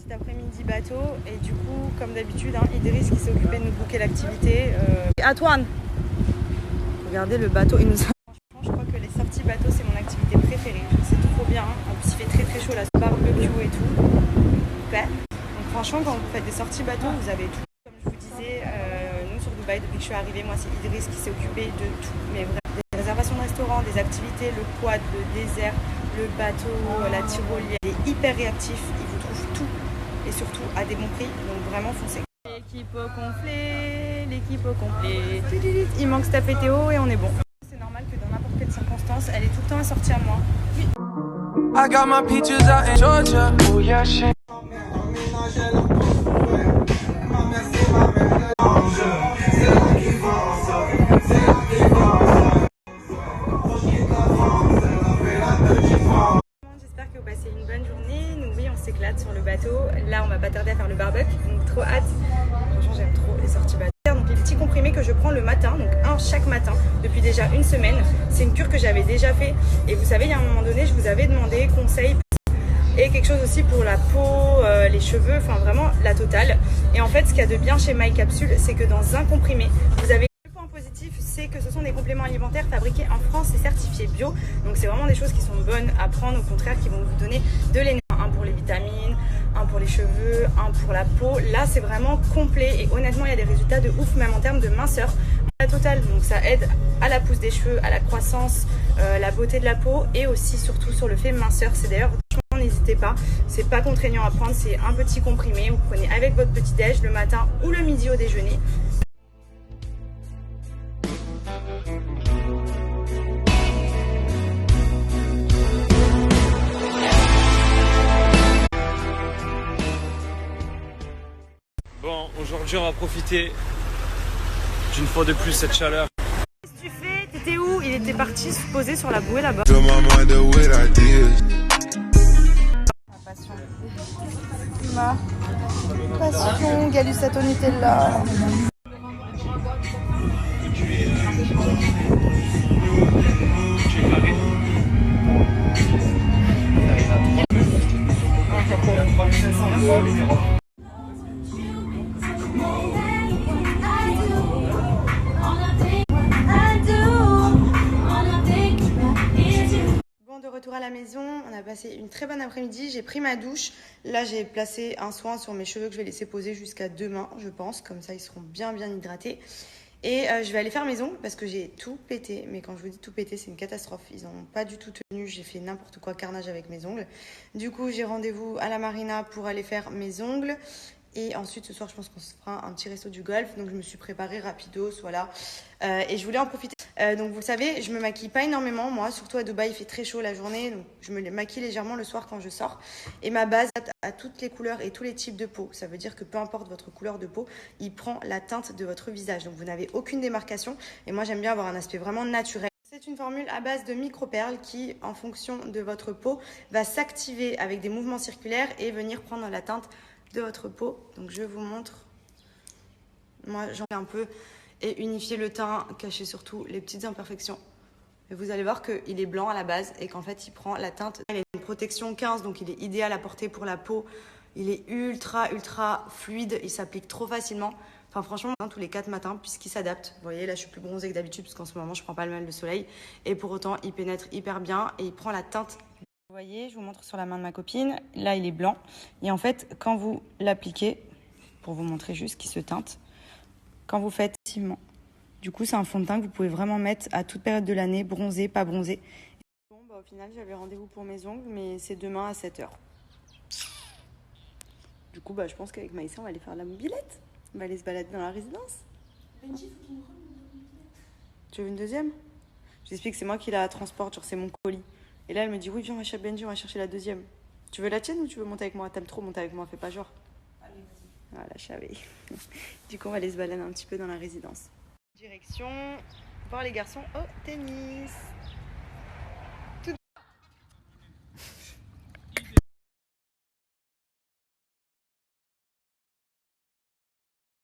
Petit après-midi bateau et du coup, comme d'habitude, Idriss qui s'est occupé de nous booker l'activité. Et Antoine, regardez le bateau. Franchement, je crois que les sorties bateau, c'est mon activité préférée. C'est trop bien. En plus, il fait très très chaud là, barbecue et tout. Super. Donc franchement, quand vous faites des sorties bateau, vous avez tout. Comme je vous disais, nous sur Dubaï, depuis que je suis arrivée, moi c'est Idriss qui s'est occupé de tout. Mais vraiment, des réservations de restaurants, des activités, le quad, le désert, le bateau, la tyrolienne. Il est hyper réactif, il vous trouve tout et surtout à des bons prix. Donc vraiment foncez. L'équipe au complet, l'équipe au complet. Il manque Steph et Théo et on est bon. C'est normal que dans n'importe quelle circonstance, elle est tout le temps assortie à moi. Oui. I got my peaches out in Georgia. Oh yeah, shit. J'espère que vous passez une bonne journée. Nous, oui, on s'éclate sur le bateau. Là, on va pas tarder à faire le barbecue, donc trop hâte. Franchement, j'aime trop les sorties bateau. Donc, les petits comprimés que je prends le matin, donc un chaque matin, depuis déjà une semaine. C'est une cure que j'avais déjà fait. Et vous savez, il y a un moment donné, je vous avais demandé conseil et quelque chose aussi pour la peau, les cheveux, enfin vraiment la totale. Et en fait, ce qu'il y a de bien chez My Capsule, c'est que dans un comprimé, vous avez le point positif, c'est que ce sont des compléments alimentaires fabriqués en France et certifiés bio. Donc c'est vraiment des choses qui sont bonnes à prendre, au contraire, qui vont vous donner de l'énergie. Un pour les vitamines, un pour les cheveux, un pour la peau. Là, c'est vraiment complet et honnêtement, il y a des résultats de ouf, même en termes de minceur. La totale, donc ça aide à la pousse des cheveux, à la croissance, la beauté de la peau et aussi surtout sur le fait minceur. C'est d'ailleurs, n'hésitez pas, c'est pas contraignant à prendre, c'est un petit comprimé, vous prenez avec votre petit déj le matin ou le midi au déjeuner. Bon, aujourd'hui on va profiter d'une fois de plus cette chaleur. Qu'est-ce que tu fais? T'étais où? Il était parti se poser sur la bouée là-bas. Ma passion, Galusato Nutella. De retour à la maison, on a passé une très bonne après-midi, j'ai pris ma douche, là j'ai placé un soin sur mes cheveux que je vais laisser poser jusqu'à demain je pense, comme ça ils seront bien hydratés et je vais aller faire mes ongles parce que j'ai tout pété, mais quand je vous dis tout pété c'est une catastrophe, ils n'ont pas du tout tenu, j'ai fait n'importe quoi carnage avec mes ongles, du coup j'ai rendez-vous à la marina pour aller faire mes ongles. Et ensuite, ce soir, je pense qu'on se fera un petit resto du golf. Donc, je me suis préparée rapidos, voilà. Et je voulais en profiter. Donc, vous le savez, je me maquille pas énormément. Moi, surtout à Dubaï, il fait très chaud la journée. Donc, je me maquille légèrement le soir quand je sors. Et ma base a toutes les couleurs et tous les types de peau. Ça veut dire que peu importe votre couleur de peau, il prend la teinte de votre visage. Donc, vous n'avez aucune démarcation. Et moi, j'aime bien avoir un aspect vraiment naturel. C'est une formule à base de micro-perles qui, en fonction de votre peau, va s'activer avec des mouvements circulaires et venir prendre la teinte de votre peau. Donc je vous montre. Moi j'en fais un peu et unifier le teint, cacher surtout les petites imperfections. Et vous allez voir qu'il est blanc à la base et qu'en fait il prend la teinte. Il a une protection 15 donc il est idéal à porter pour la peau. Il est ultra fluide, il s'applique trop facilement. Enfin franchement tous les 4 matins puisqu'il s'adapte. Vous voyez là je suis plus bronzée que d'habitude parce qu'en ce moment je prends pas le mal de soleil. Et pour autant il pénètre hyper bien et il prend la teinte. Vous voyez, je vous montre sur la main de ma copine. Là, il est blanc. Et en fait, quand vous l'appliquez, pour vous montrer juste qu'il se teinte, quand vous faites ciment, du coup, c'est un fond de teint que vous pouvez vraiment mettre à toute période de l'année, bronzé, pas bronzé. Bon, bah, au final, j'avais rendez-vous pour mes ongles, mais c'est demain à 7h. Du coup, bah, je pense qu'avec Maïssa, on va aller faire la mobilette. On va aller se balader dans la résidence. Benji, faut qu'il nous rende une mobilette. Tu veux une deuxième? J'explique que c'est moi qui la transporte, genre c'est mon colis. Et là, elle me dit, oui, viens, on va chez Benji, on va chercher la deuxième. Tu veux la tienne ou tu veux monter avec moi? T'aimes trop monter avec moi, fais pas genre. Allez, vas-y. Voilà, je savais. Du coup, on va aller se balader un petit peu dans la résidence. Direction, voir les garçons au tennis.